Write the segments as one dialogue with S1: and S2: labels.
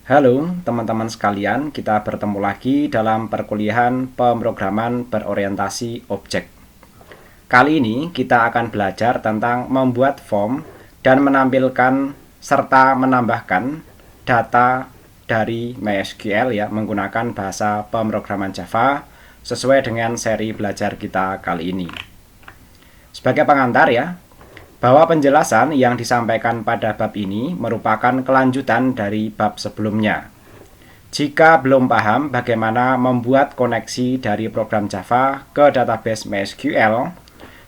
S1: Halo teman-teman sekalian, kita bertemu lagi dalam perkuliahan pemrograman berorientasi objek. Kali ini kita akan belajar tentang membuat form dan menampilkan serta menambahkan data dari MySQL ya menggunakan bahasa pemrograman Java sesuai dengan seri belajar kita kali ini. Sebagai pengantar ya, bahwa penjelasan yang disampaikan pada bab ini merupakan kelanjutan dari bab sebelumnya. Jika belum paham bagaimana membuat koneksi dari program Java ke database MySQL,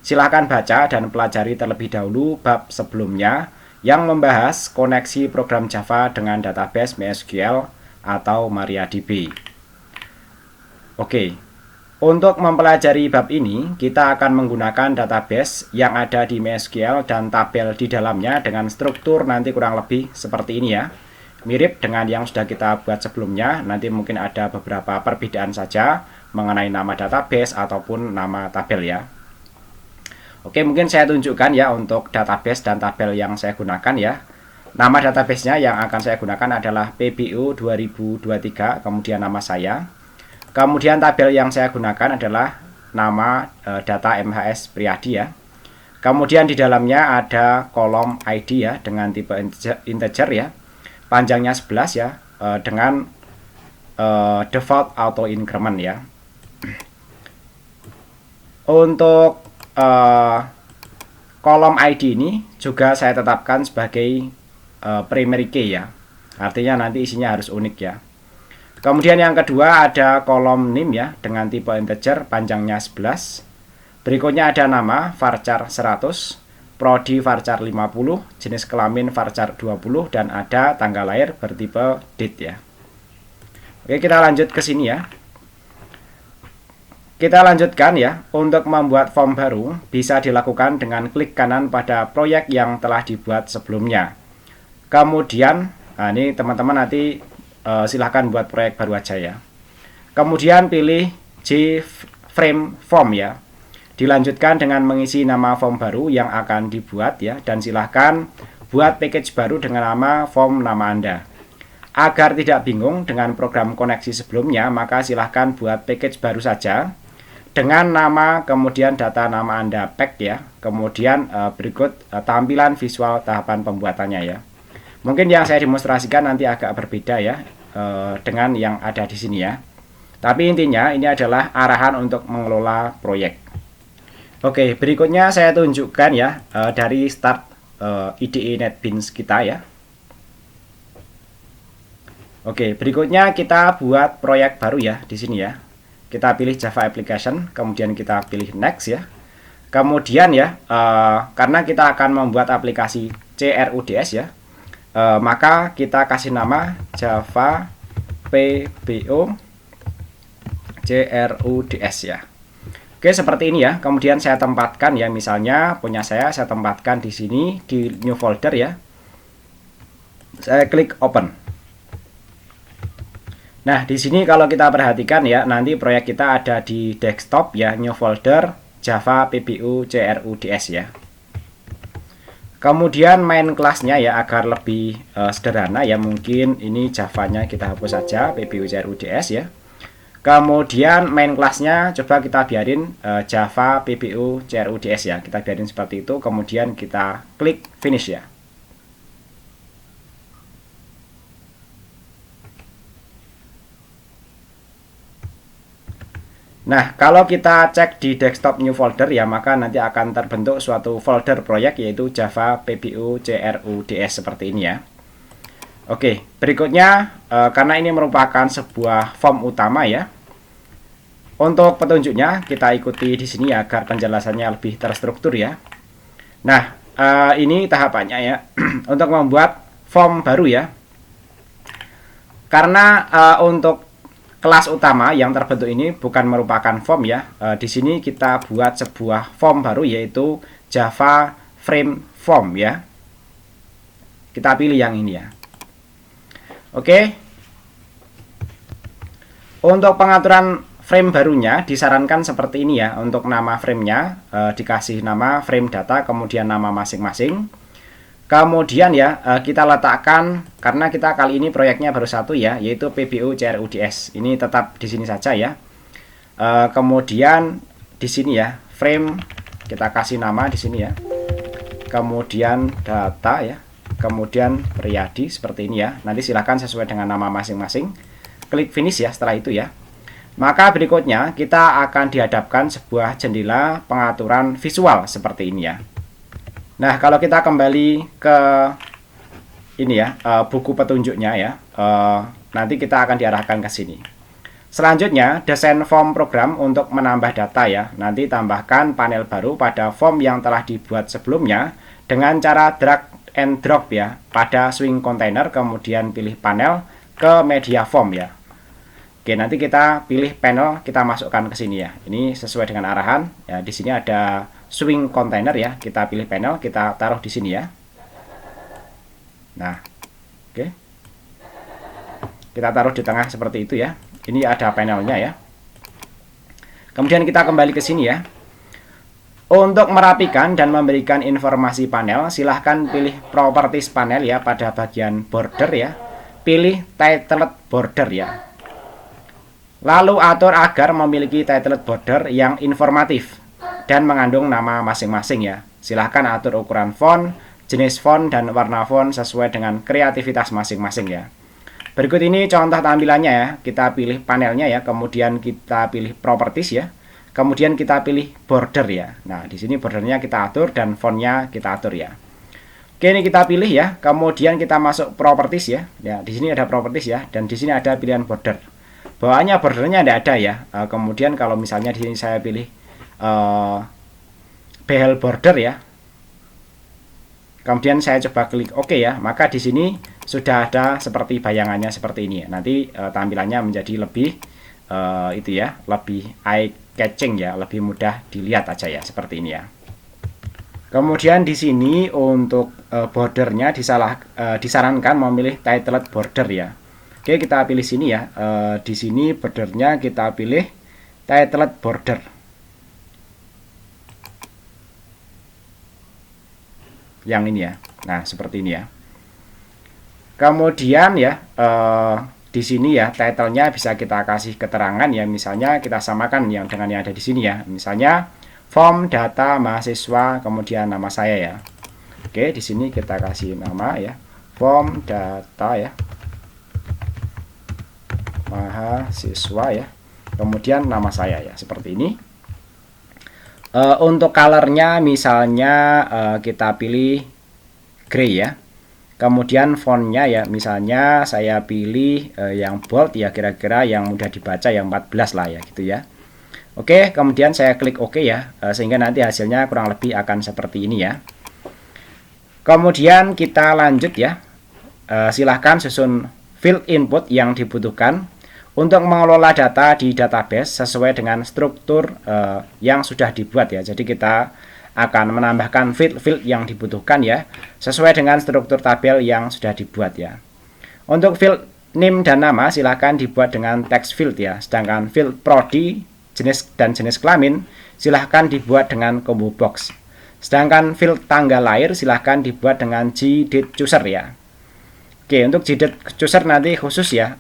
S1: silakan baca dan pelajari terlebih dahulu bab sebelumnya yang membahas koneksi program Java dengan database MySQL atau MariaDB. Oke. Untuk mempelajari bab ini, kita akan menggunakan database yang ada di MySQL dan tabel di dalamnya dengan struktur nanti kurang lebih seperti ini ya. Mirip dengan yang sudah kita buat sebelumnya, nanti mungkin ada beberapa perbedaan saja mengenai nama database ataupun nama tabel ya. Oke, mungkin saya tunjukkan ya untuk database dan tabel yang saya gunakan ya. Nama databasenya yang akan saya gunakan adalah PBO 2023, kemudian nama saya. Kemudian tabel yang saya gunakan adalah nama data MHS Priyadi ya. Kemudian di dalamnya ada kolom ID ya dengan tipe integer ya. Panjangnya 11 ya dengan default auto increment ya. Untuk kolom ID ini juga saya tetapkan sebagai primary key ya. Artinya nanti isinya harus unik ya. Kemudian yang kedua ada kolom name ya dengan tipe integer panjangnya 11. Berikutnya ada nama varchar 100, prodi varchar 50, jenis kelamin varchar 20 dan ada tanggal lahir bertipe date ya. Oke, kita lanjut ke sini ya. Kita lanjutkan ya. Untuk membuat form baru bisa dilakukan dengan klik kanan pada proyek yang telah dibuat sebelumnya. Kemudian, ini teman-teman nanti silahkan buat proyek baru aja ya. Kemudian pilih JFrame Form ya. Dilanjutkan dengan mengisi nama form baru yang akan dibuat ya. Dan silahkan buat package baru dengan nama form nama Anda. Agar tidak bingung dengan program koneksi sebelumnya, maka silahkan buat package baru saja. Dengan nama, kemudian data nama Anda pack ya. Kemudian berikut tampilan visual tahapan pembuatannya ya. Mungkin yang saya demonstrasikan nanti agak berbeda ya dengan yang ada di sini ya. Tapi intinya ini adalah arahan untuk mengelola proyek. Oke, berikutnya saya tunjukkan ya dari start IDE NetBeans kita ya. Oke, berikutnya kita buat proyek baru ya di sini ya. Kita pilih Java Application, kemudian kita pilih Next ya. Kemudian ya, karena kita akan membuat aplikasi CRUDS ya. Maka kita kasih nama Java PBO CRUDS ya. Oke, seperti ini ya. Kemudian saya tempatkan ya, misalnya punya saya tempatkan di sini di new folder ya. Saya klik open. Nah, di sini kalau kita perhatikan ya, nanti proyek kita ada di desktop ya, new folder Java PBO CRUDS ya. Kemudian main kelasnya ya agar lebih sederhana ya, mungkin ini Javanya kita hapus saja PBO-CRUDS ya. Kemudian main kelasnya coba kita biarin Java PBO-CRUDS ya, kita biarin seperti itu. Kemudian kita klik finish ya. Nah, kalau kita cek di desktop new folder ya, maka nanti akan terbentuk suatu folder proyek yaitu Java PBO CRUDS seperti ini ya. Oke, berikutnya karena ini merupakan sebuah form utama ya. Untuk petunjuknya kita ikuti di sini ya, agar penjelasannya lebih terstruktur ya. Nah, ini tahapannya ya untuk membuat form baru ya. Karena untuk kelas utama yang terbentuk ini bukan merupakan form ya. Di sini kita buat sebuah form baru yaitu Java Frame Form ya. Kita pilih yang ini ya. Oke. Untuk pengaturan frame barunya disarankan seperti ini ya. Untuk nama framenya dikasih nama frame data kemudian nama masing-masing. Kemudian ya kita letakkan, karena kita kali ini proyeknya baru satu ya, yaitu PBU CRUDS. Ini tetap di sini saja ya. Kemudian di sini ya frame kita kasih nama di sini ya. Kemudian data ya. Kemudian Priyadi seperti ini ya. Nanti silahkan sesuai dengan nama masing-masing. Klik finish ya setelah itu ya. Maka berikutnya kita akan dihadapkan sebuah jendela pengaturan visual seperti ini ya. Nah, kalau kita kembali ke ini ya, buku petunjuknya ya, nanti kita akan diarahkan ke sini. Selanjutnya, desain form program untuk menambah data ya. Nanti tambahkan panel baru pada form yang telah dibuat sebelumnya dengan cara drag and drop ya pada swing container, kemudian pilih panel ke media form ya. Oke, nanti kita pilih panel, kita masukkan ke sini ya. Ini sesuai dengan arahan ya. Di sini ada swing container ya, kita pilih panel, kita taruh di sini ya. Nah, oke, kita taruh di tengah seperti itu ya. Ini ada panelnya ya. Kemudian kita kembali ke sini ya. Untuk merapikan dan memberikan informasi panel, silahkan pilih properties panel ya pada bagian border ya. Pilih titled border ya. Lalu atur agar memiliki titled border yang informatif dan mengandung nama masing-masing ya. Silahkan atur ukuran font, jenis font, dan warna font sesuai dengan kreativitas masing-masing ya. Berikut ini contoh tampilannya ya. Kita pilih panelnya ya, kemudian kita pilih properties ya. Kemudian kita pilih border ya. Nah, di sini bordernya kita atur dan fontnya kita atur ya. Oke, ini kita pilih ya. Kemudian kita masuk properties ya. Ya, di sini ada properties ya, dan di sini ada pilihan border. Bawaannya bordernya tidak ada ya. Kemudian kalau misalnya di sini saya pilih bevel border ya. Kemudian saya coba klik OK ya, maka di sini sudah ada seperti bayangannya seperti ini ya. Nanti tampilannya menjadi lebih itu ya, lebih eye catching ya, lebih mudah dilihat aja ya seperti ini ya. Kemudian di sini untuk bordernya disarankan memilih titled border ya. Oke, kita pilih sini ya. Di sini bordernya kita pilih titled border. Yang ini ya. Nah, seperti ini ya. Kemudian ya di sini ya title-nya bisa kita kasih keterangan ya, misalnya kita samakan yang dengan yang ada di sini ya. Misalnya form data mahasiswa kemudian nama saya ya. Oke, di sini kita kasih nama ya. Form data ya. Mahasiswa ya. Kemudian nama saya ya, seperti ini. Untuk colornya misalnya kita pilih gray ya. Kemudian fontnya ya, misalnya saya pilih yang bold ya, kira-kira yang mudah dibaca yang 14 lah ya gitu ya. Oke, kemudian saya klik OK ya, sehingga nanti hasilnya kurang lebih akan seperti ini ya. Kemudian kita lanjut ya. Silahkan susun field input yang dibutuhkan untuk mengelola data di database sesuai dengan struktur yang sudah dibuat ya. Jadi kita akan menambahkan field yang dibutuhkan ya, sesuai dengan struktur tabel yang sudah dibuat ya. Untuk field name dan nama silahkan dibuat dengan text field ya. Sedangkan field prodi, jenis dan jenis kelamin silahkan dibuat dengan combo box. Sedangkan field tanggal lahir silahkan dibuat dengan GDateChooser ya. Oke, untuk GDateChooser nanti khusus ya.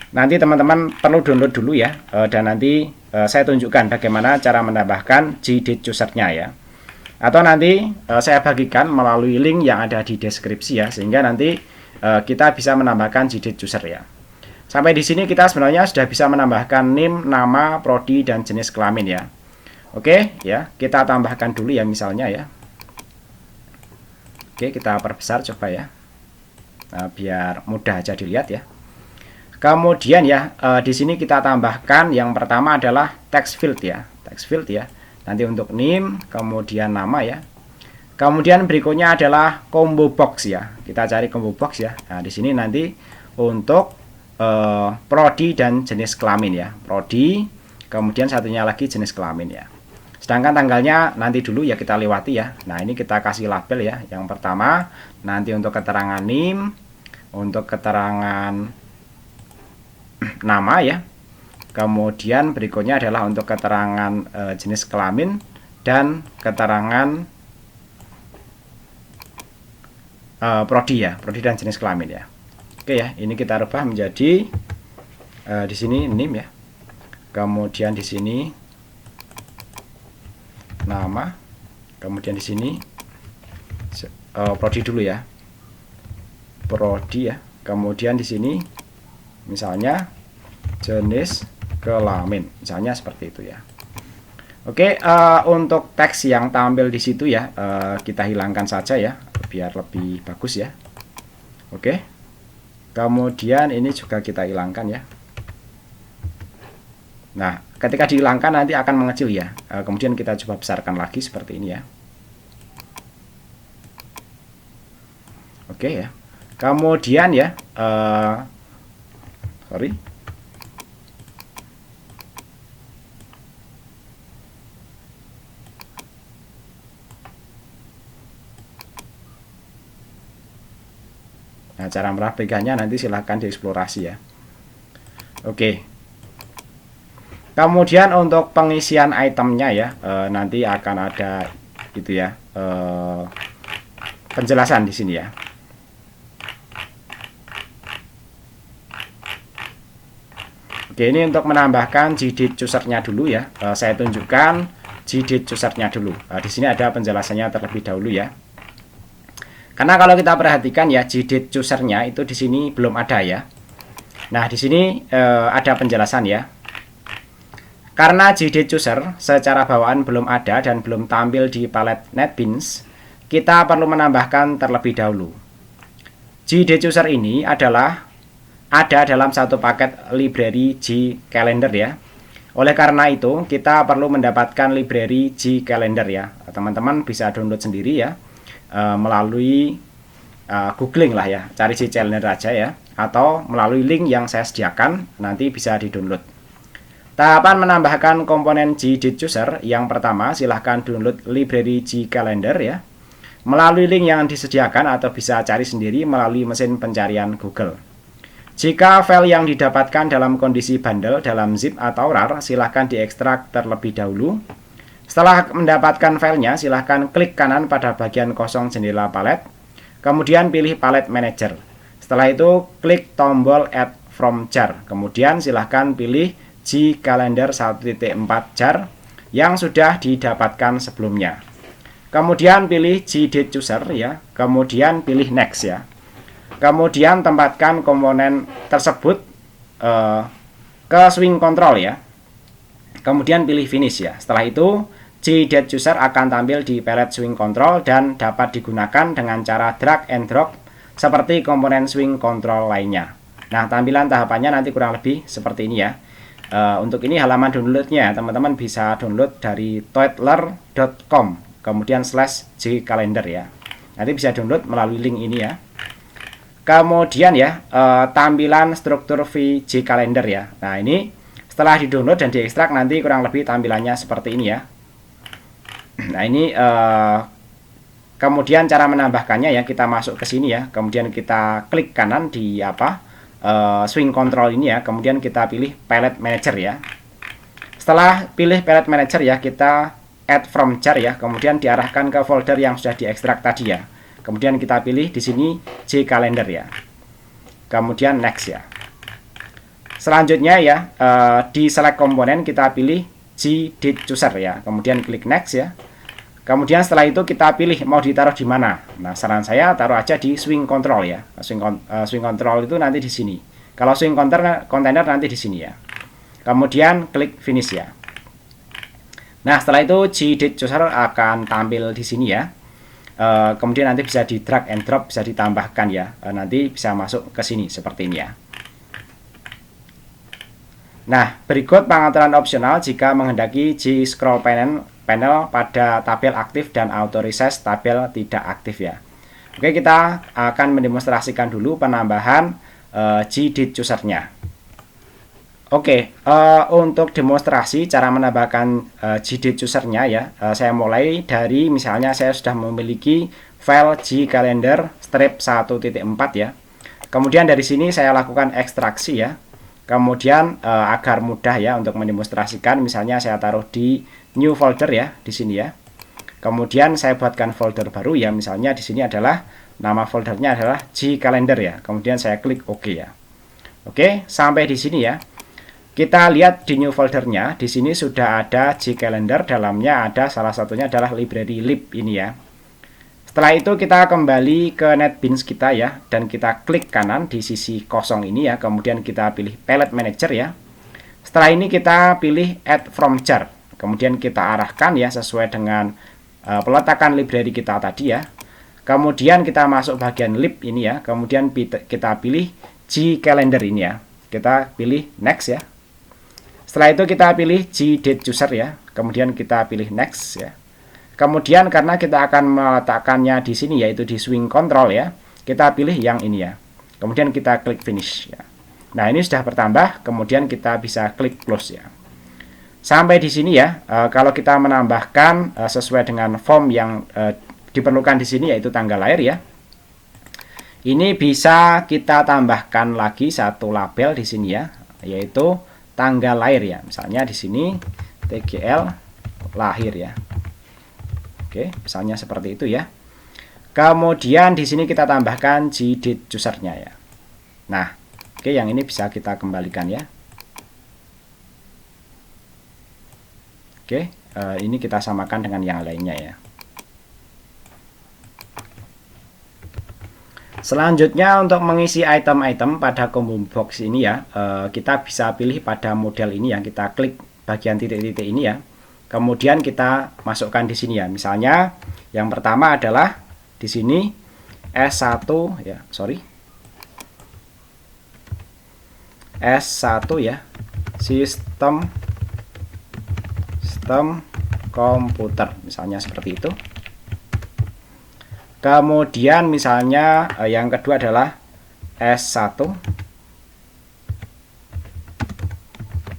S1: Nanti teman-teman perlu download dulu ya, dan nanti saya tunjukkan bagaimana cara menambahkan GDateChooser-nya ya. Atau nanti saya bagikan melalui link yang ada di deskripsi ya, sehingga nanti kita bisa menambahkan GDateChooser ya. Sampai di sini kita sebenarnya sudah bisa menambahkan name, nama, prodi, dan jenis kelamin ya. Oke ya, kita tambahkan dulu ya misalnya ya. Oke, kita perbesar coba ya, biar mudah aja dilihat ya. Kemudian ya di sini kita tambahkan yang pertama adalah text field ya, text field ya. Nanti untuk name, kemudian nama ya. Kemudian berikutnya adalah combo box ya. Kita cari combo box ya. Nah, di sini nanti untuk prodi dan jenis kelamin ya. Prodi, kemudian satunya lagi jenis kelamin ya. Sedangkan tanggalnya nanti dulu ya kita lewati ya. Nah, ini kita kasih label ya. Yang pertama nanti untuk keterangan name, untuk keterangan nama ya. Kemudian berikutnya adalah untuk keterangan jenis kelamin dan keterangan prodi ya, prodi dan jenis kelamin ya. Oke ya, ini kita rubah menjadi di sini name ya. Kemudian di sini nama, kemudian di sini prodi dulu ya. Prodi ya. Kemudian di sini misalnya jenis kelamin, misalnya seperti itu ya. Oke, untuk teks yang tampil di situ ya, kita hilangkan saja ya, biar lebih bagus ya. Oke. Kemudian ini juga kita hilangkan ya. Nah, ketika dihilangkan nanti akan mengecil ya. Kemudian kita coba besarkan lagi seperti ini ya. Oke ya. Kemudian ya, sorry. Nah, cara merapikannya nanti silahkan dieksplorasi ya. Oke. Kemudian untuk pengisian itemnya ya, nanti akan ada gitu ya, penjelasan di sini ya. Oke, ini untuk menambahkan GDIT chooser-nya dulu ya. Saya tunjukkan GDIT chooser-nya dulu. Di sini ada penjelasannya terlebih dahulu ya. Karena kalau kita perhatikan ya, GDIT chooser-nya itu di sini belum ada ya. Nah, di sini ada penjelasan ya. Karena GDIT chooser secara bawaan belum ada dan belum tampil di palet NetBeans, kita perlu menambahkan terlebih dahulu. GDIT chooser ini ada dalam satu paket library G-Calendar ya. Oleh karena itu, kita perlu mendapatkan library G-Calendar ya. Teman-teman bisa download sendiri ya, melalui googling lah ya, cari G-Calendar aja ya, atau melalui link yang saya sediakan, nanti bisa di-download. Tahapan menambahkan komponen GDIT chooser, yang pertama silahkan download library G-Calendar ya, melalui link yang disediakan atau bisa cari sendiri melalui mesin pencarian Google. Jika file yang didapatkan dalam kondisi bundle dalam zip atau RAR, silahkan diekstrak terlebih dahulu. Setelah mendapatkan filenya, silahkan klik kanan pada bagian kosong jendela palet, kemudian pilih palet manager. Setelah itu, klik tombol add from jar, kemudian silahkan pilih G-Calendar 1.4 jar yang sudah didapatkan sebelumnya. Kemudian pilih GDIT chooser ya, kemudian pilih next ya. Kemudian tempatkan komponen tersebut ke swing control ya. Kemudian pilih finish ya. Setelah itu GDIT chooser akan tampil di palette swing control dan dapat digunakan dengan cara drag and drop seperti komponen swing control lainnya. Nah, tampilan tahapannya nanti kurang lebih seperti ini ya. Untuk ini halaman downloadnya teman-teman bisa download dari toedler.com kemudian /G-Calendar ya. Nanti bisa download melalui link ini ya. Kemudian ya, tampilan struktur G-Calendar ya. Nah, ini setelah di-download dan diekstrak nanti kurang lebih tampilannya seperti ini ya. Nah, ini kemudian cara menambahkannya ya, kita masuk ke sini ya. Kemudian kita klik kanan di swing control ini ya. Kemudian kita pilih palette manager ya. Setelah pilih palette manager ya, kita add from jar ya. Kemudian diarahkan ke folder yang sudah diekstrak tadi ya. Kemudian kita pilih di sini G-Calendar ya. Kemudian next ya. Selanjutnya ya, di select komponen kita pilih GDIT chooser ya. Kemudian klik next ya. Kemudian setelah itu kita pilih mau ditaruh di mana. Nah, saran saya taruh aja di swing control ya. Swing control itu nanti di sini. Kalau swing container nanti di sini ya. Kemudian klik finish ya. Nah, setelah itu GDIT chooser akan tampil di sini ya. Kemudian nanti bisa di drag and drop, bisa ditambahkan ya. Nanti bisa masuk ke sini seperti ini ya. Nah, berikut pengaturan opsional jika menghendaki G-Scroll panel pada tabel aktif dan auto resize tabel tidak aktif ya. Oke, kita akan mendemonstrasikan dulu penambahan GDIT chooser-nya. Oke, untuk demonstrasi cara menambahkan GDIT chooser-nya ya, saya mulai dari misalnya saya sudah memiliki file G-Calendar strip 1.4 ya. Kemudian dari sini saya lakukan ekstraksi ya. Kemudian agar mudah ya untuk mendemonstrasikan, misalnya saya taruh di new folder ya, di sini ya. Kemudian saya buatkan folder baru ya, misalnya di sini adalah nama foldernya adalah Gcalendar ya. Kemudian saya klik OK ya. Oke, sampai di sini ya. Kita lihat di new foldernya, di sini sudah ada Gcalendar, dalamnya ada salah satunya adalah library lib ini ya. Setelah itu kita kembali ke NetBeans kita ya, dan kita klik kanan di sisi kosong ini ya, kemudian kita pilih Palette Manager ya. Setelah ini kita pilih Add from Jar, kemudian kita arahkan ya sesuai dengan peletakan library kita tadi ya. Kemudian kita masuk bagian lib ini ya, kemudian kita pilih Gcalendar ini ya. Kita pilih next ya. Setelah itu kita pilih Gdate User ya, kemudian kita pilih next ya. Kemudian karena kita akan meletakkannya di sini yaitu di swing control ya, kita pilih yang ini ya. Kemudian kita klik finish ya. Nah, ini sudah bertambah, kemudian kita bisa klik close ya. Sampai di sini ya, kalau kita menambahkan sesuai dengan form yang diperlukan di sini yaitu tanggal lahir ya. Ini bisa kita tambahkan lagi satu label di sini ya, yaitu tanggal lahir ya. Misalnya di sini TGL lahir ya. Oke, misalnya seperti itu ya. Kemudian di sini kita tambahkan Gdate usernya ya. Nah, oke, yang ini bisa kita kembalikan ya. Oke, ini kita samakan dengan yang lainnya ya. Selanjutnya untuk mengisi item-item pada combo box ini ya, kita bisa pilih pada model ini ya. Kita klik bagian titik-titik ini ya. Kemudian kita masukkan di sini ya. Misalnya yang pertama adalah di sini S1 ya, S1 ya. Sistem komputer misalnya seperti itu. Kemudian misalnya yang kedua adalah S1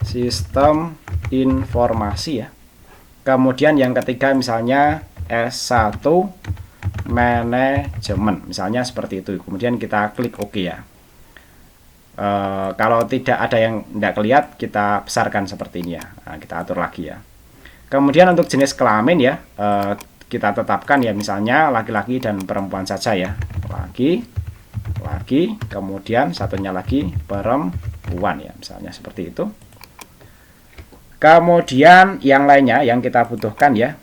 S1: sistem informasi ya. Kemudian yang ketiga misalnya S1 manajemen misalnya seperti itu. Kemudian kita klik OK ya. Kalau tidak ada yang tidak kelihatan, kita besarkan seperti ini ya. Nah, kita atur lagi ya. Kemudian untuk jenis kelamin ya, kita tetapkan ya, misalnya laki-laki dan perempuan saja ya. Laki, kemudian satunya lagi perempuan ya, misalnya seperti itu. Kemudian yang lainnya yang kita butuhkan ya,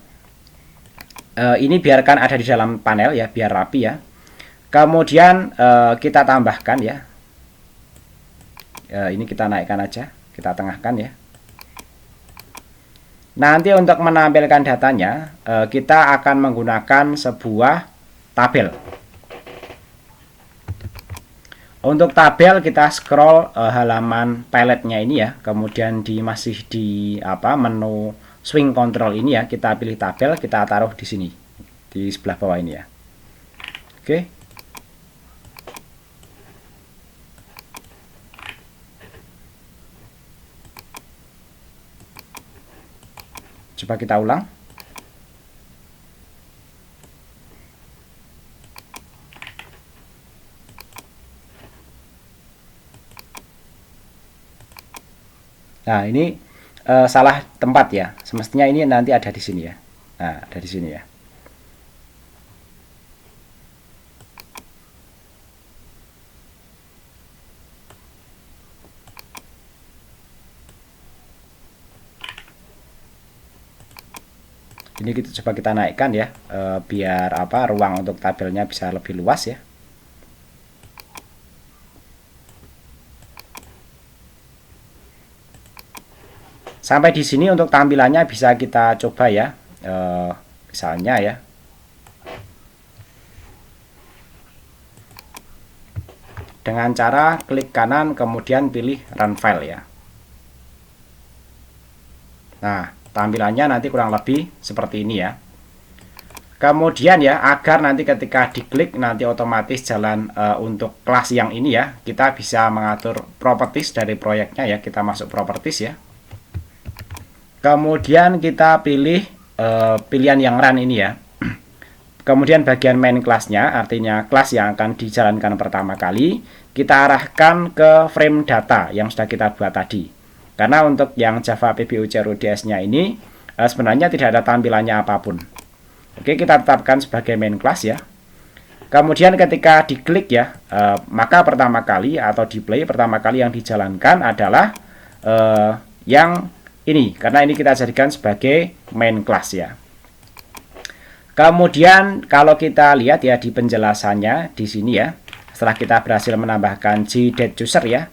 S1: ini biarkan ada di dalam panel ya, biar rapi ya. Kemudian kita tambahkan ya, ini kita naikkan aja, kita tengahkan ya. Nanti untuk menampilkan datanya, kita akan menggunakan sebuah tabel. Untuk tabel kita scroll halaman paletnya ini ya, kemudian masih di menu swing control ini ya, kita pilih tabel, kita taruh di sini, di sebelah bawah ini ya. Oke. Coba kita ulang. Nah, ini salah tempat ya. Semestinya ini nanti ada di sini ya. Nah, ada di sini ya. Ini coba kita naikkan ya, biar ruang untuk tabelnya bisa lebih luas ya. Sampai di sini untuk tampilannya bisa kita coba ya, misalnya ya. Dengan cara klik kanan kemudian pilih run file ya. Nah, tampilannya nanti kurang lebih seperti ini ya. Kemudian ya, agar nanti ketika diklik nanti otomatis jalan untuk kelas yang ini ya, kita bisa mengatur properties dari proyeknya ya. Kita masuk properties ya. Kemudian kita pilih pilihan yang run ini ya. Kemudian bagian main kelasnya, artinya kelas yang akan dijalankan pertama kali, kita arahkan ke frame data yang sudah kita buat tadi. Karena untuk yang Java PBOJRODS-nya ini sebenarnya tidak ada tampilannya apapun. Oke, kita tetapkan sebagai main class ya. Kemudian ketika diklik ya, maka pertama kali atau di play pertama kali yang dijalankan adalah yang ini, karena ini kita jadikan sebagai main class ya. Kemudian kalau kita lihat ya di penjelasannya di sini ya, setelah kita berhasil menambahkan GDetUser ya,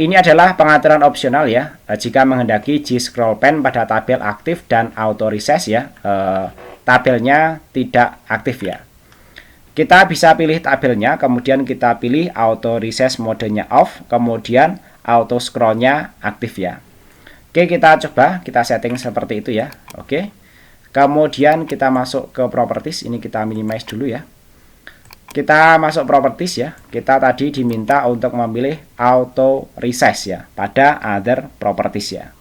S1: ini adalah pengaturan opsional ya, jika menghendaki GScrollPen pada tabel aktif dan auto resize ya, tabelnya tidak aktif ya. Kita bisa pilih tabelnya, kemudian kita pilih auto resize modenya off, kemudian auto scrollnya aktif ya. Oke, kita coba, kita setting seperti itu ya. Oke, kemudian kita masuk ke properties, ini kita minimize dulu ya. Kita masuk properties ya, kita tadi diminta untuk memilih auto resize ya, pada other properties ya.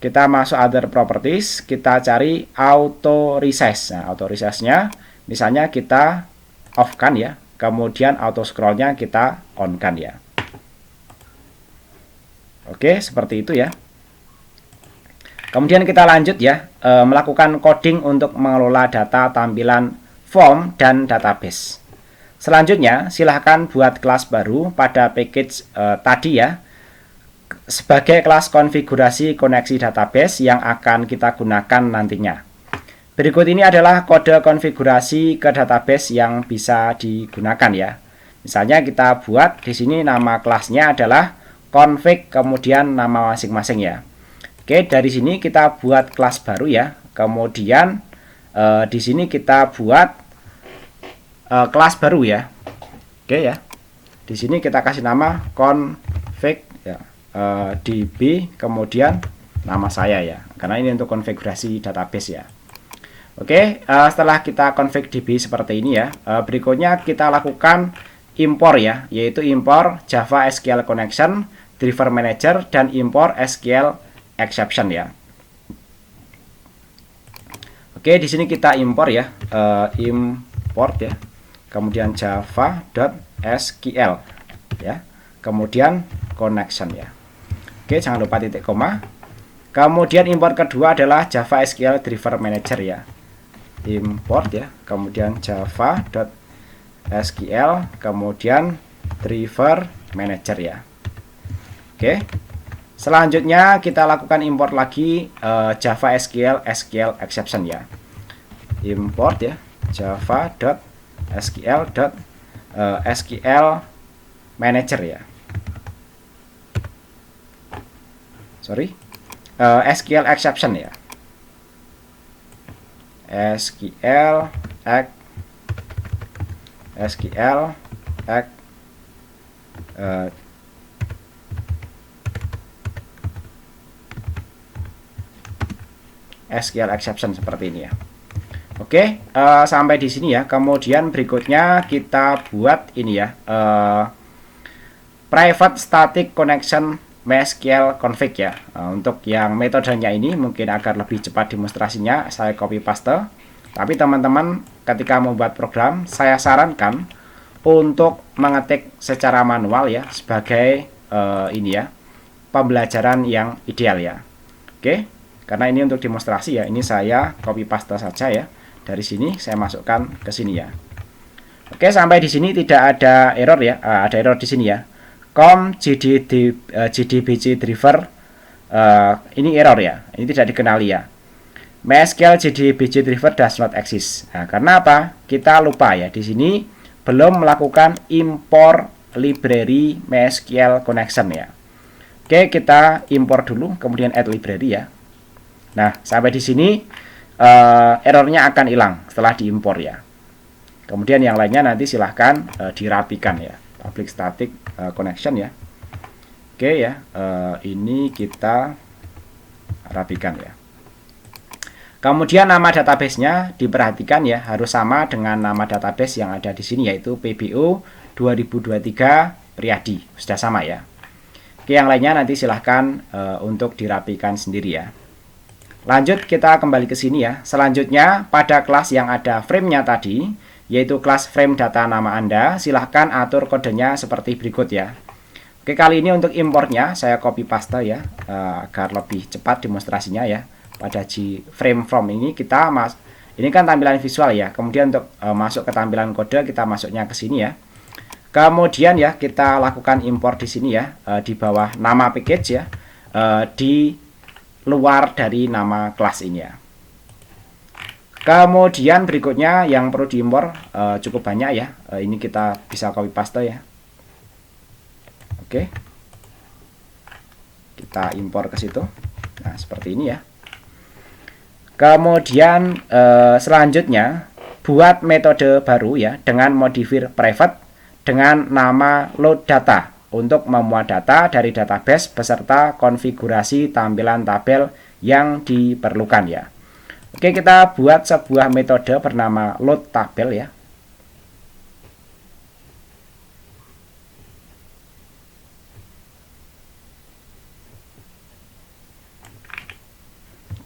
S1: Kita masuk other properties, kita cari auto resize. Nah, auto resize-nya misalnya kita off kan ya, kemudian auto scroll-nya kita on kan ya. Oke, seperti itu ya. Kemudian kita lanjut ya, melakukan coding untuk mengelola data tampilan form dan database. Selanjutnya, silahkan buat kelas baru pada package tadi ya, sebagai kelas konfigurasi koneksi database yang akan kita gunakan nantinya. Berikut ini adalah kode konfigurasi ke database yang bisa digunakan ya. Misalnya kita buat di sini nama kelasnya adalah config, kemudian nama masing-masing ya. Oke, dari sini kita buat kelas baru ya. Kemudian di sini kita buat kelas baru ya. Oke ya. Di sini kita kasih nama config ya, db, kemudian nama saya ya. Karena ini untuk konfigurasi database ya. Oke, setelah kita config db seperti ini ya, berikutnya kita lakukan import ya, yaitu import Java SQL Connection, Driver Manager, dan import SQL Exception ya. Oke, di sini kita import ya, import ya, kemudian java.sql ya, kemudian connection ya. Oke, jangan lupa titik koma. Kemudian import kedua adalah Java SQL Driver Manager ya. Import ya, kemudian java.sql, kemudian driver manager ya. Oke, selanjutnya kita lakukan import lagi Java SQL Exception ya. Import ya, java.sql.sql manager ya. Sorry, SQL Exception ya. SQL exception seperti ini ya. Oke, sampai di sini ya. Kemudian berikutnya kita buat ini ya, private static connection MySQL config ya. Untuk yang metodenya ini mungkin agar lebih cepat demonstrasinya saya copy paste. Tapi teman-teman ketika membuat program saya sarankan untuk mengetik secara manual ya, sebagai ini ya, pembelajaran yang ideal ya. Oke, karena ini untuk demonstrasi ya, ini saya copy paste saja ya. Dari sini saya masukkan ke sini ya. Oke, sampai di sini tidak ada error ya. Ada error di sini ya. GDBC driver ini error ya, ini tidak dikenali ya. MySQL GDBC driver does not exist. Nah, karena apa? Kita lupa ya, di sini belum melakukan import library MySQL connection ya. Oke, kita import dulu, kemudian add library ya. Nah, sampai di sini errornya akan hilang setelah diimpor ya. Kemudian yang lainnya nanti silahkan dirapikan ya. Public static connection ya. Oke ya, ini kita rapikan ya. Kemudian nama database-nya diperhatikan ya, harus sama dengan nama database yang ada di sini, yaitu PBO 2023 Priadi. Sudah sama ya. Oke, yang lainnya nanti silahkan untuk dirapikan sendiri ya. Lanjut, kita kembali ke sini ya. Selanjutnya pada kelas yang ada frame-nya tadi, yaitu kelas frame data nama Anda, silahkan atur kodenya seperti berikut ya. Oke, kali ini untuk importnya saya copy paste ya, agar lebih cepat demonstrasinya ya. Pada frame from ini kita Ini kan tampilan visual ya. Kemudian untuk masuk ke tampilan kode, kita masuknya ke sini ya. Kemudian ya kita lakukan import di sini ya, di bawah nama package ya, di luar dari nama kelas ini ya. Kemudian berikutnya yang perlu diimpor cukup banyak ya. Ini kita bisa copy paste ya. Oke. Kita impor ke situ. Nah, seperti ini ya. Kemudian selanjutnya buat metode baru ya dengan modifier private dengan nama load data untuk memuat data dari database beserta konfigurasi tampilan tabel yang diperlukan ya. Oke, kita buat sebuah metode bernama load tabel ya.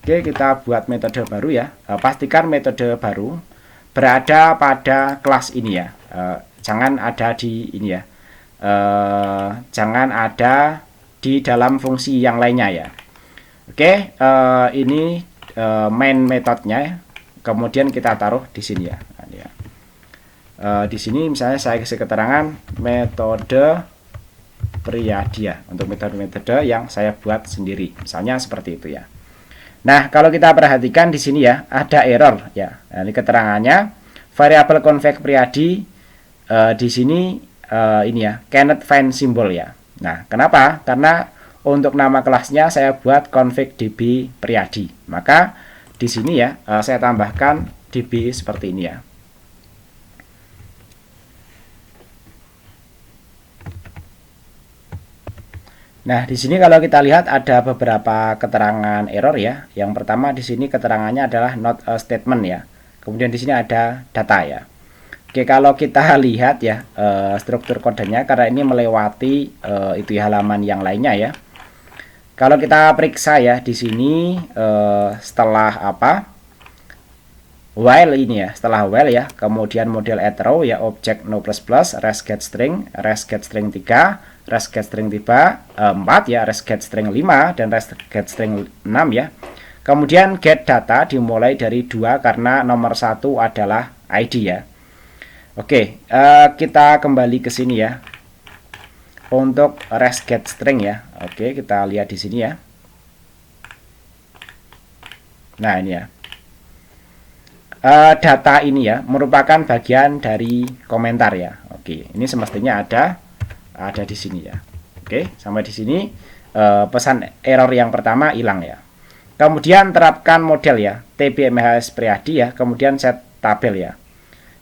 S1: Oke, kita buat metode baru ya. Pastikan metode baru berada pada kelas ini ya. Jangan ada di ini ya. Jangan ada di dalam fungsi yang lainnya ya. Oke, ini main metodenya ya. Kemudian kita taruh di sini ya. Nah, ya. Di sini misalnya saya kasih keterangan metode Priadi ya, untuk metode-metode yang saya buat sendiri. Misalnya seperti itu ya. Nah, kalau kita perhatikan di sini ya, ada error ya. Nah, ini keterangannya variabel config Priadi di sini ini ya, cannot find symbol ya. Nah, kenapa? Karena untuk nama kelasnya saya buat config db Priadi. Maka di sini ya, saya tambahkan db seperti ini ya. Nah, di sini kalau kita lihat ada beberapa keterangan error ya. Yang pertama di sini keterangannya adalah not a statement ya. Kemudian di sini ada data ya. Oke, kalau kita lihat ya struktur kodenya, karena ini melewati itu ya, halaman yang lainnya ya. Kalau kita periksa ya di sini setelah apa? While ini ya, setelah while ya, kemudian model add row ya, object no plus plus, res get string 3, res get string 4 ya, res get string 5 dan res get string 6 ya. Kemudian get data dimulai dari 2 karena nomor 1 adalah ID ya. Oke, kita kembali ke sini ya. Untuk res get string ya. Oke, kita lihat di sini ya. Nah, ini ya. Data ini ya merupakan bagian dari komentar ya. Oke, ini semestinya ada di sini ya. Oke, sampai di sini pesan error yang pertama hilang ya. Kemudian terapkan model ya, tbmhs Priadi ya, kemudian set tabel ya.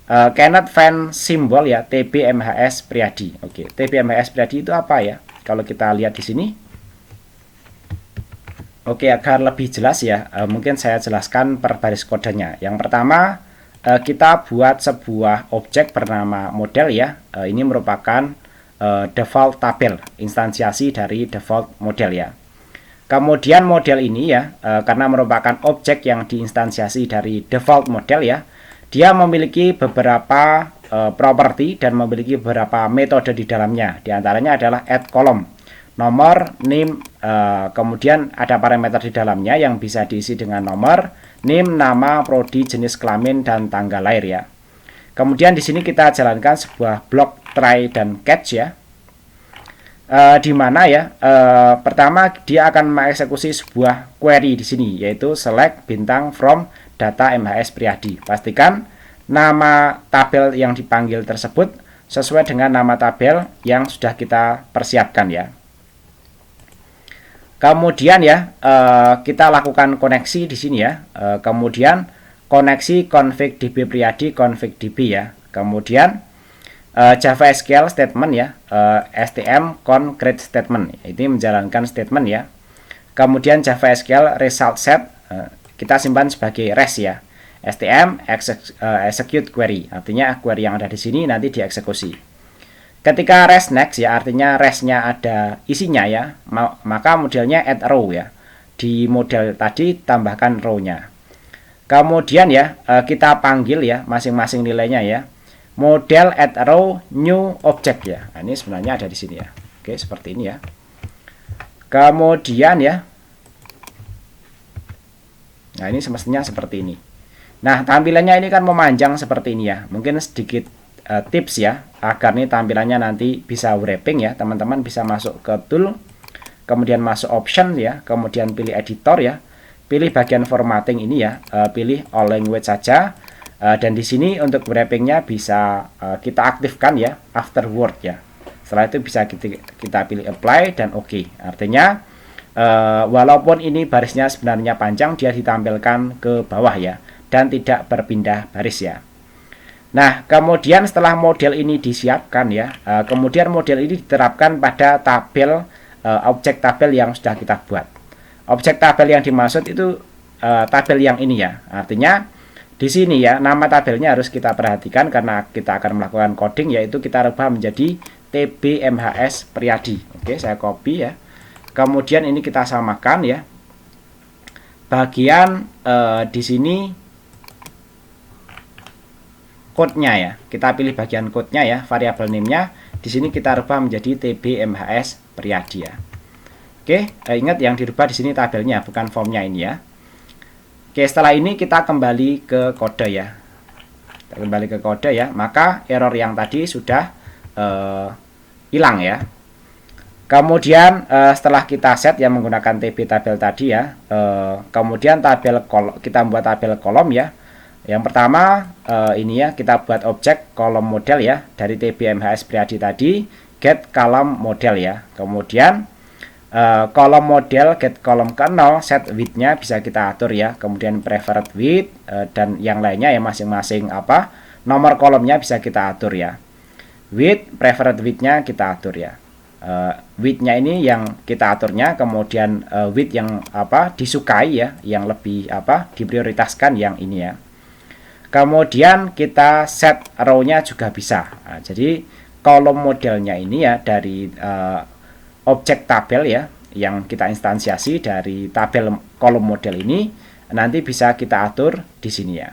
S1: Cannot find symbol ya, tbmhs Priadi. Oke, tbmhs Priadi itu apa ya? Kalau kita lihat di sini. Oke, agar lebih jelas ya, mungkin saya jelaskan per baris kodenya. Yang pertama, kita buat sebuah objek bernama model ya. Ini merupakan default tabel, instansiasi dari default model ya. Kemudian model ini ya, karena merupakan objek yang diinstansiasi dari default model ya, dia memiliki beberapa properti dan memiliki beberapa metode di dalamnya. Di antaranya adalah add column, nomor, name, kemudian ada parameter di dalamnya yang bisa diisi dengan nomor, name, nama, prodi, jenis kelamin, dan tanggal lahir ya. Kemudian di sini kita jalankan sebuah blok try dan catch ya. Di mana ya, pertama dia akan mengeksekusi sebuah query di sini, yaitu select bintang from data MHS Priadi. Pastikan nama tabel yang dipanggil tersebut sesuai dengan nama tabel yang sudah kita persiapkan ya. Kemudian ya kita lakukan koneksi di sini ya. Kemudian koneksi config db Priadi config db ya. Kemudian Java SQL statement ya, stm con create statement. Ini menjalankan statement ya. Kemudian Java SQL result set kita simpan sebagai res ya. stm execute query. Artinya query yang ada di sini nanti dieksekusi. Ketika res next ya, artinya resnya ada isinya ya, maka modelnya add row ya. Di model tadi tambahkan row-nya. Kemudian ya, kita panggil ya masing-masing nilainya ya. Model add row new object ya. Nah, ini sebenarnya ada di sini ya. Oke, seperti ini ya. Kemudian ya. Nah, ini semestinya seperti ini. Nah, tampilannya ini kan memanjang seperti ini ya. Mungkin sedikit tips ya, agar nih tampilannya nanti bisa wrapping ya. Teman-teman bisa masuk ke tool, kemudian masuk option ya, kemudian pilih editor ya. Pilih bagian formatting ini ya, pilih all language saja. Dan di sini untuk wrappingnya bisa kita aktifkan ya, afterward ya. Setelah itu bisa kita pilih apply dan OK. Artinya walaupun ini barisnya sebenarnya panjang, dia ditampilkan ke bawah ya, dan tidak berpindah baris ya. Nah, kemudian setelah model ini disiapkan ya, kemudian model ini diterapkan pada tabel, objek tabel yang sudah kita buat. Objek tabel yang dimaksud itu tabel yang ini ya. Artinya di sini ya, nama tabelnya harus kita perhatikan karena kita akan melakukan coding, yaitu kita rubah menjadi TBMHS Priadi. Oke, saya copy ya. Kemudian ini kita samakan ya. Bagian di sini code-nya ya. Kita pilih bagian code-nya ya, variabel name-nya. Di sini kita rubah menjadi TBMHS Priadi ya. Oke, ingat yang dirubah di sini tabelnya, bukan formnya ini ya. Oke, setelah ini kita kembali ke kode ya. Kita kembali ke kode ya, maka error yang tadi sudah hilang ya. Kemudian setelah kita set yang menggunakan TB tabel tadi ya, kemudian kita buat tabel kolom ya. Yang pertama ini ya, kita buat objek kolom model ya dari TBMHS Priadi tadi, get column model ya. Kemudian kolom model get kolom ke 0, set width-nya bisa kita atur ya. Kemudian preferred width dan yang lainnya ya, masing-masing nomor kolomnya bisa kita atur ya. Width, preferred width-nya kita atur ya. Width-nya ini yang kita aturnya, kemudian width yang disukai ya, yang lebih diprioritaskan yang ini ya. Kemudian kita set row-nya juga bisa. Nah, jadi kolom modelnya ini ya dari objek tabel ya yang kita instansiasi dari tabel kolom model ini nanti bisa kita atur di sini ya.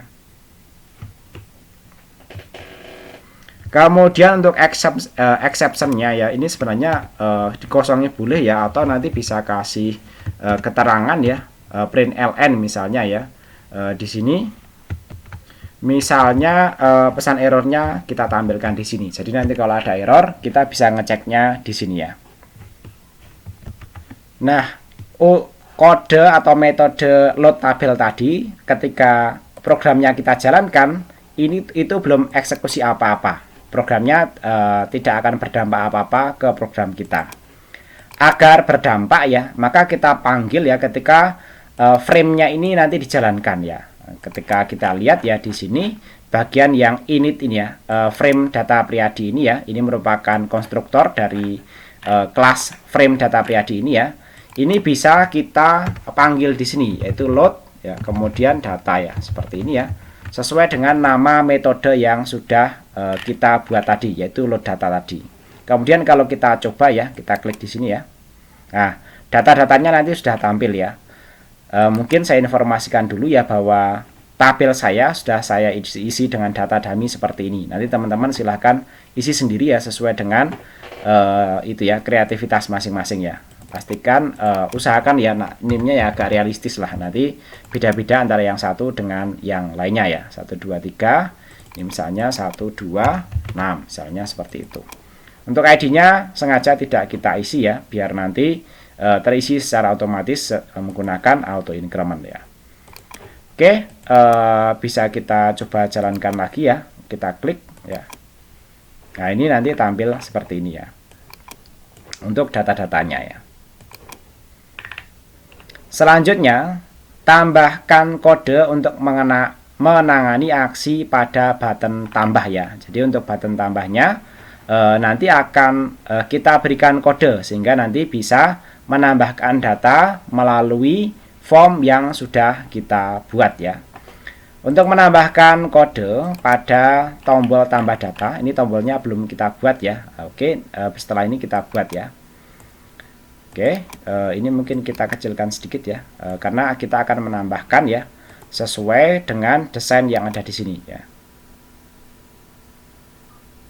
S1: Kemudian untuk exception-nya ya, ini sebenarnya dikosongin boleh ya, atau nanti bisa kasih keterangan ya, print ln misalnya ya. Di sini misalnya pesan errornya kita tampilkan di sini. Jadi nanti kalau ada error kita bisa ngeceknya di sini ya. Nah, kode atau metode load tabel tadi ketika programnya kita jalankan itu belum eksekusi apa-apa. Programnya tidak akan berdampak apa-apa ke program kita. Agar berdampak ya, maka kita panggil ya ketika frame-nya ini nanti dijalankan ya. Ketika kita lihat ya di sini bagian yang init ini ya, frame data Priadi ini ya, ini merupakan konstruktor dari kelas frame data Priadi ini ya. Ini bisa kita panggil di sini yaitu load ya, kemudian data ya, seperti ini ya. Sesuai dengan nama metode yang sudah kita buat tadi, yaitu load data tadi. Kemudian kalau kita coba ya, kita klik di sini ya. Nah, data-datanya nanti sudah tampil ya. Mungkin saya informasikan dulu ya bahwa tabel saya sudah saya isi dengan data dummy seperti ini. Nanti teman-teman silahkan isi sendiri ya, sesuai dengan itu ya, kreativitas masing-masing ya. Pastikan usahakan ya name-nya ya agak realistis lah, nanti beda-beda antara yang satu dengan yang lainnya ya. 1 2 3 ini misalnya 1 2 6 misalnya seperti itu. Untuk ID-nya sengaja tidak kita isi ya, biar nanti terisi secara otomatis menggunakan auto increment ya. Oke, bisa kita coba jalankan lagi ya, kita klik ya. Nah, ini nanti tampil seperti ini ya untuk data-datanya ya. Selanjutnya, tambahkan kode untuk menangani aksi pada button tambah ya. Jadi untuk button tambahnya nanti akan kita berikan kode sehingga nanti bisa menambahkan data melalui form yang sudah kita buat ya. Untuk menambahkan kode pada tombol tambah data, ini tombolnya belum kita buat ya. Oke, setelah ini kita buat ya. Oke, ini mungkin kita kecilkan sedikit ya, karena kita akan menambahkan ya sesuai dengan desain yang ada di sini ya.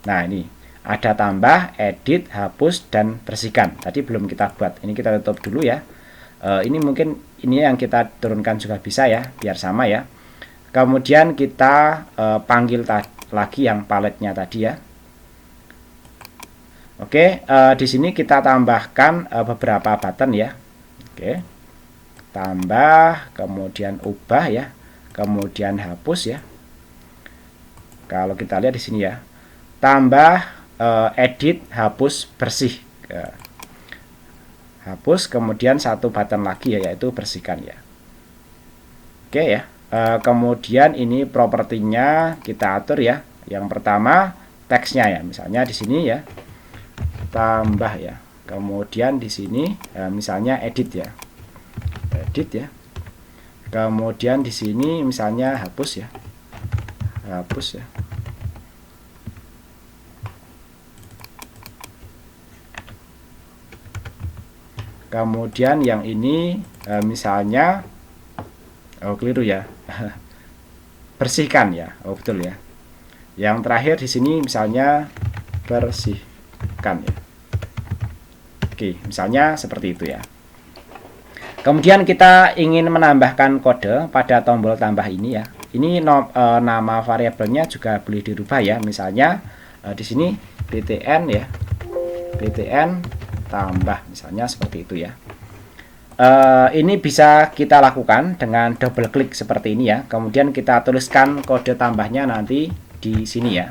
S1: Nah, ini ada tambah, edit, hapus, dan bersihkan. Tadi belum kita buat. Ini kita tutup dulu ya. Ini mungkin ini yang kita turunkan juga bisa ya, biar sama ya. Kemudian kita panggil lagi yang paletnya tadi ya. Oke, di sini kita tambahkan beberapa button ya. Oke, tambah, kemudian ubah ya, kemudian hapus ya. Kalau kita lihat di sini ya, tambah, edit, hapus, bersih. Hapus, kemudian satu button lagi ya, yaitu bersihkan ya. Oke ya. Kemudian ini propertinya kita atur ya. Yang pertama teksnya ya, misalnya di sini ya, tambah ya. Kemudian di sini misalnya edit ya, edit ya. Kemudian di sini misalnya hapus ya, hapus ya. Kemudian yang ini misalnya, oh keliru ya, bersihkan ya, oh betul ya. Yang terakhir di sini misalnya bersihkan ya. Oke, misalnya seperti itu ya. Kemudian kita ingin menambahkan kode pada tombol tambah ini ya. Ini nama variabelnya juga boleh dirubah ya. Misalnya di sini btn ya, btn tambah, misalnya seperti itu ya. Ini bisa kita lakukan dengan double klik seperti ini ya. Kemudian kita tuliskan kode tambahnya nanti di sini ya.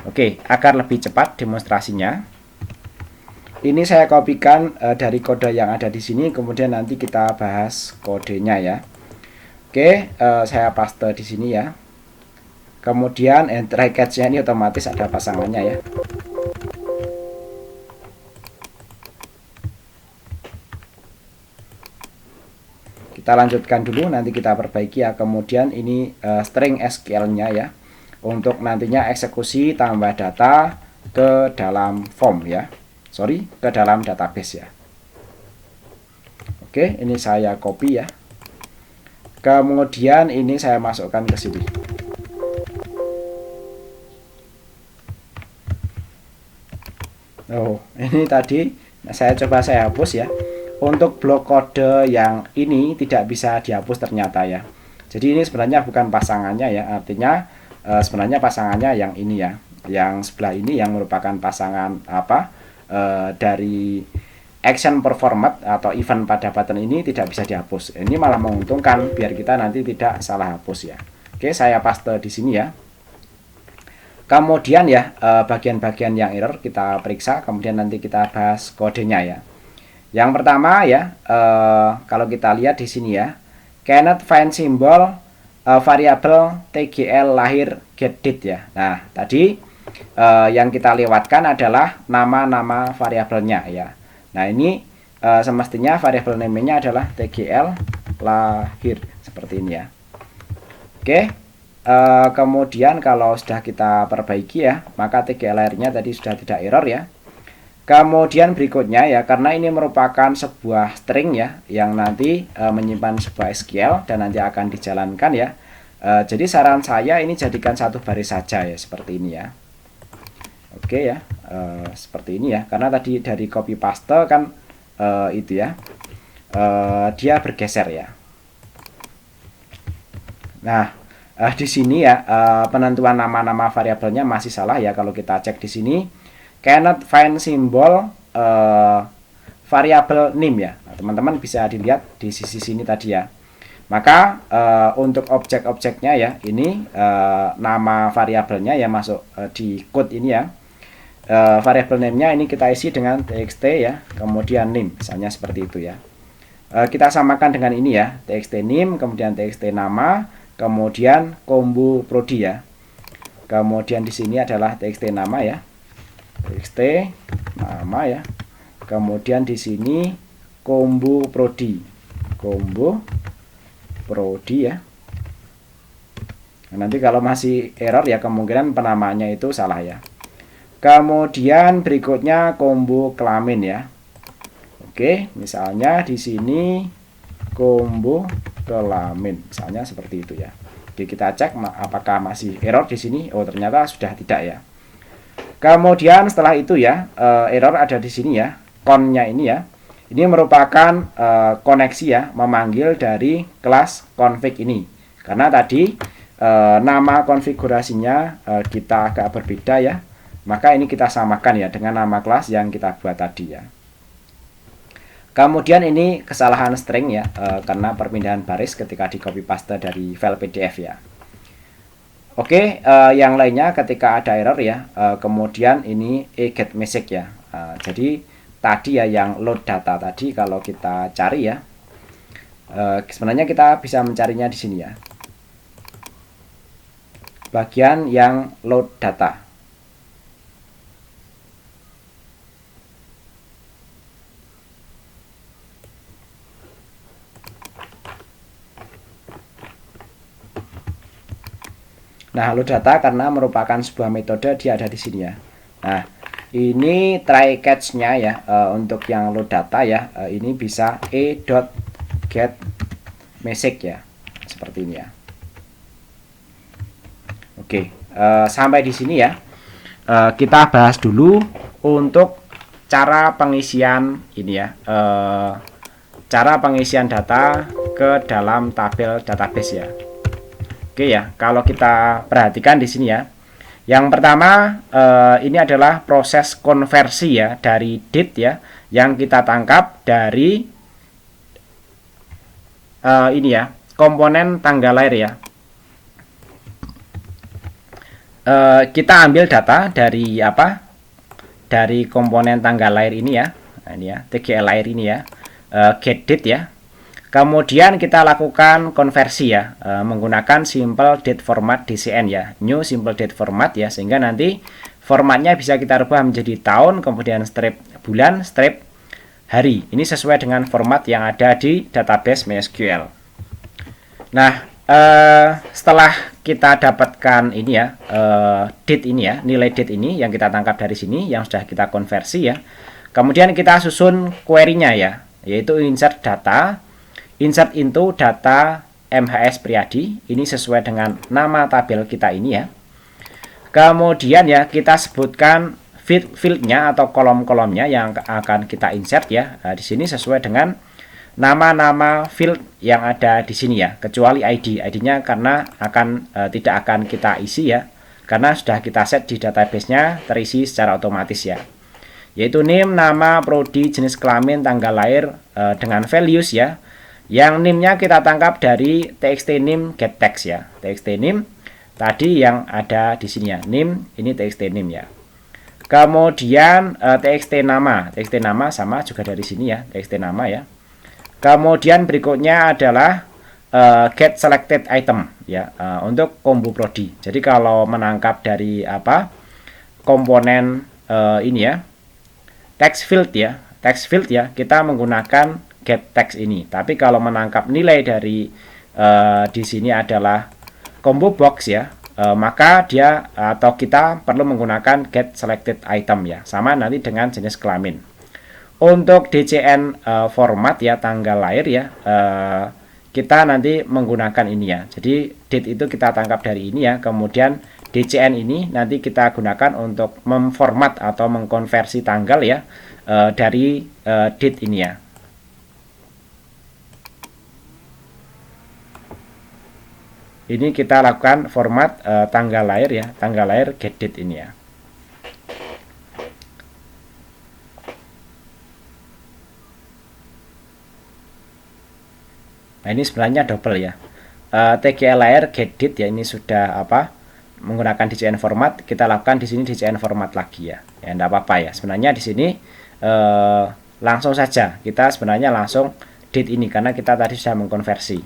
S1: Oke, agar lebih cepat demonstrasinya, ini saya kopikan dari kode yang ada di sini. Kemudian nanti kita bahas kodenya ya. Oke, saya paste di sini ya. Kemudian try catch-nya ini otomatis ada pasangannya ya. Kita lanjutkan dulu, nanti kita perbaiki ya. Kemudian ini string SQL-nya ya, untuk nantinya eksekusi tambah data ke dalam form ya, ke dalam database ya. Oke, ini saya copy ya. Kemudian ini saya masukkan ke sini. Oh, ini tadi saya coba saya hapus ya. Untuk blok kode yang ini tidak bisa dihapus ternyata ya. Jadi ini sebenarnya bukan pasangannya ya, artinya sebenarnya pasangannya yang ini ya, yang sebelah ini yang merupakan pasangan dari action performed atau event pada button ini tidak bisa dihapus. Ini malah menguntungkan biar kita nanti tidak salah hapus ya. Oke, saya paste di sini ya. Kemudian ya bagian-bagian yang error kita periksa, kemudian nanti kita bahas kodenya ya. Yang pertama ya, kalau kita lihat di sini ya, cannot find symbol variable tgl lahir get date ya. Nah, tadi yang kita lewatkan adalah nama-nama variabelnya ya. Nah, ini semestinya variabel name-nya adalah tgl lahir seperti ini ya. Oke. Kemudian kalau sudah kita perbaiki ya, maka tgl lahirnya tadi sudah tidak error ya. Kemudian berikutnya ya, karena ini merupakan sebuah string ya, yang nanti menyimpan sebuah SQL dan nanti akan dijalankan ya. Jadi saran saya ini jadikan satu baris saja ya, seperti ini ya. Oke ya, seperti ini ya, karena tadi dari copy paste kan itu ya, dia bergeser ya. Nah, di sini ya penentuan nama-nama variabelnya masih salah ya. Kalau kita cek di sini, cannot find symbol variable name ya. Nah, teman-teman bisa dilihat di sisi sini tadi ya. Maka untuk objek-objeknya ya, ini nama variabelnya ya masuk di code ini ya. Variable name-nya ini kita isi dengan txt ya, kemudian name, misalnya seperti itu ya. Kita samakan dengan ini ya, txt name, kemudian txt nama, kemudian combo prodi ya. Kemudian di sini adalah txt nama ya, txt nama ya. Kemudian di sini combo prodi, ya. Nah, nanti kalau masih error ya kemungkinan penamaannya itu salah ya. Kemudian berikutnya combo kelamin ya. Oke, misalnya di sini combo kelamin, misalnya seperti itu ya. Jadi kita cek apakah masih error di sini. Oh, ternyata sudah tidak ya. Kemudian setelah itu ya, error ada di sini ya, con-nya ini ya. Ini merupakan koneksi ya, memanggil dari kelas config ini. Karena tadi nama konfigurasinya kita agak berbeda ya, maka ini kita samakan ya dengan nama kelas yang kita buat tadi ya. Kemudian ini kesalahan string ya, karena perpindahan baris ketika di copy paste dari file PDF ya. Oke, yang lainnya ketika ada error ya, kemudian ini get message ya. Jadi tadi ya yang load data tadi kalau kita cari ya, sebenarnya kita bisa mencarinya di sini ya. Bagian yang load data. Nah, load data karena merupakan sebuah metode, dia ada di sini ya. Nah, ini try catch-nya ya, untuk yang load data ya, ini bisa e.get message ya, seperti ini ya. Oke, sampai di sini ya. Kita bahas dulu untuk cara pengisian ini ya, cara pengisian data ke dalam tabel database ya. Oke ya, kalau kita perhatikan di sini ya, yang pertama ini adalah proses konversi ya dari date ya, yang kita tangkap dari ini ya, komponen tanggal lahir ya. Kita ambil data dari apa? Dari komponen tanggal lahir ini ya, nah, ini ya, tgl lahir ini ya, get date ya. Kemudian kita lakukan konversi ya, menggunakan simple date format DCN ya, new simple date format ya, sehingga nanti formatnya bisa kita rubah menjadi tahun, kemudian strip bulan, strip hari. Ini sesuai dengan format yang ada di database MySQL. Nah, setelah kita dapatkan ini ya, date ini ya, nilai date ini yang kita tangkap dari sini, yang sudah kita konversi ya. Kemudian kita susun query-nya ya, yaitu insert data, insert into data MHS Priadi, ini sesuai dengan nama tabel kita ini ya. Kemudian ya kita sebutkan field-nya atau kolom-kolomnya yang akan kita insert ya. Nah, di sini sesuai dengan nama-nama field yang ada di sini ya, kecuali ID. ID-nya karena tidak akan kita isi ya, karena sudah kita set di database-nya terisi secara otomatis ya. Yaitu name, nama, prodi, jenis kelamin, tanggal lahir dengan values ya. Yang name-nya kita tangkap dari txt name get text ya. Txt name tadi yang ada di sini ya. Name ini txt name ya. Kemudian txt nama sama juga dari sini ya, txt nama ya. Kemudian berikutnya adalah get selected item ya, untuk combo prodi. Jadi kalau menangkap dari apa? Komponen ini ya. Text field ya, kita menggunakan get text ini. Tapi kalau menangkap nilai dari di sini adalah combo box ya, maka dia atau kita perlu menggunakan get selected item ya, sama nanti dengan jenis kelamin. Untuk DCN format ya, tanggal lahir ya, kita nanti menggunakan ini ya. Jadi date itu kita tangkap dari ini ya, kemudian DCN ini nanti kita gunakan untuk memformat atau mengkonversi tanggal ya, dari date ini ya. Ini kita lakukan format tanggal lahir ya, tanggal lahir get date ini ya. Nah, ini sebenarnya double ya. tgl lahir get date ya, ini sudah apa? Menggunakan DCN format, kita lakukan di sini DCN format lagi ya. Ya enggak apa-apa ya. Sebenarnya di sini langsung saja kita sebenarnya langsung date ini karena kita tadi sudah mengkonversi.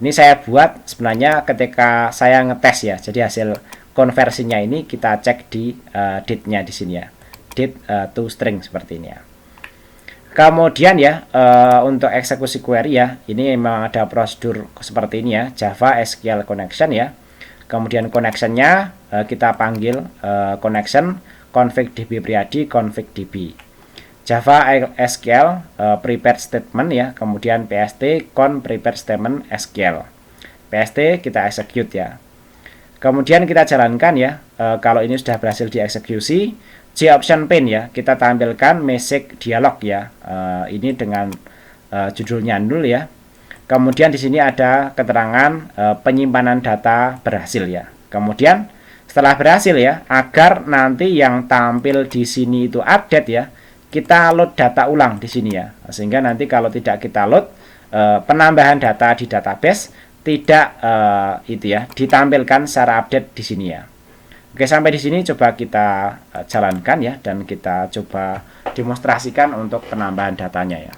S1: Ini saya buat sebenarnya ketika saya ngetes ya. Jadi hasil konversinya ini kita cek di date-nya di sini ya. Date to string seperti ini ya. Kemudian ya untuk eksekusi query ya, ini memang ada prosedur seperti ini ya, Java SQL connection ya. Kemudian connectionnya kita panggil connection config db priadi config db. Java SQL prepared statement ya, kemudian PST con prepared statement SQL. PST kita execute ya. Kemudian kita jalankan ya, kalau ini sudah berhasil dieksekusi, JOption pane ya, kita tampilkan message dialog ya, ini dengan judulnya nul ya. Kemudian di sini ada keterangan penyimpanan data berhasil ya. Kemudian setelah berhasil ya, agar nanti yang tampil di sini itu update ya, kita load data ulang di sini ya. Sehingga nanti kalau tidak kita load, penambahan data di database tidak itu ya ditampilkan secara update di sini ya. Oke, sampai di sini coba kita jalankan ya, dan kita coba demonstrasikan untuk penambahan datanya ya.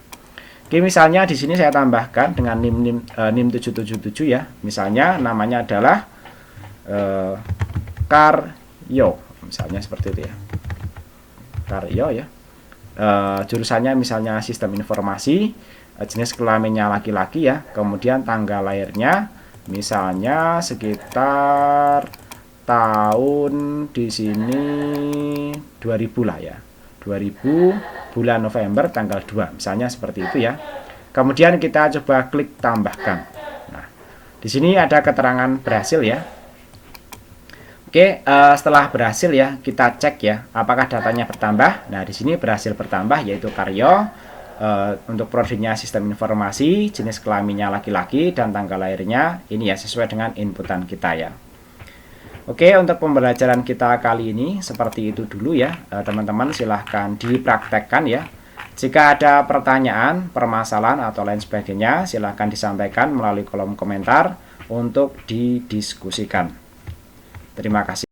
S1: Oke, misalnya di sini saya tambahkan dengan NIM 777 ya. Misalnya namanya adalah Karyo, misalnya seperti itu ya. Karyo ya. Jurusannya misalnya sistem informasi, jenis kelaminnya laki-laki ya. Kemudian tanggal lahirnya misalnya sekitar tahun di sini 2000 lah ya. 2000 bulan November tanggal 2 misalnya seperti itu ya. Kemudian kita coba klik tambahkan. Nah, di sini ada keterangan berhasil ya. Oke, setelah berhasil ya, kita cek ya apakah datanya bertambah. Nah, di sini berhasil bertambah yaitu Karyo, untuk prodinya sistem informasi, jenis kelaminnya laki-laki, dan tanggal lahirnya ini ya sesuai dengan inputan kita ya. Oke, untuk pembelajaran kita kali ini seperti itu dulu ya. Teman-teman silahkan dipraktekkan ya. Jika ada pertanyaan, permasalahan, atau lain sebagainya, silahkan disampaikan melalui kolom komentar untuk didiskusikan. Terima kasih.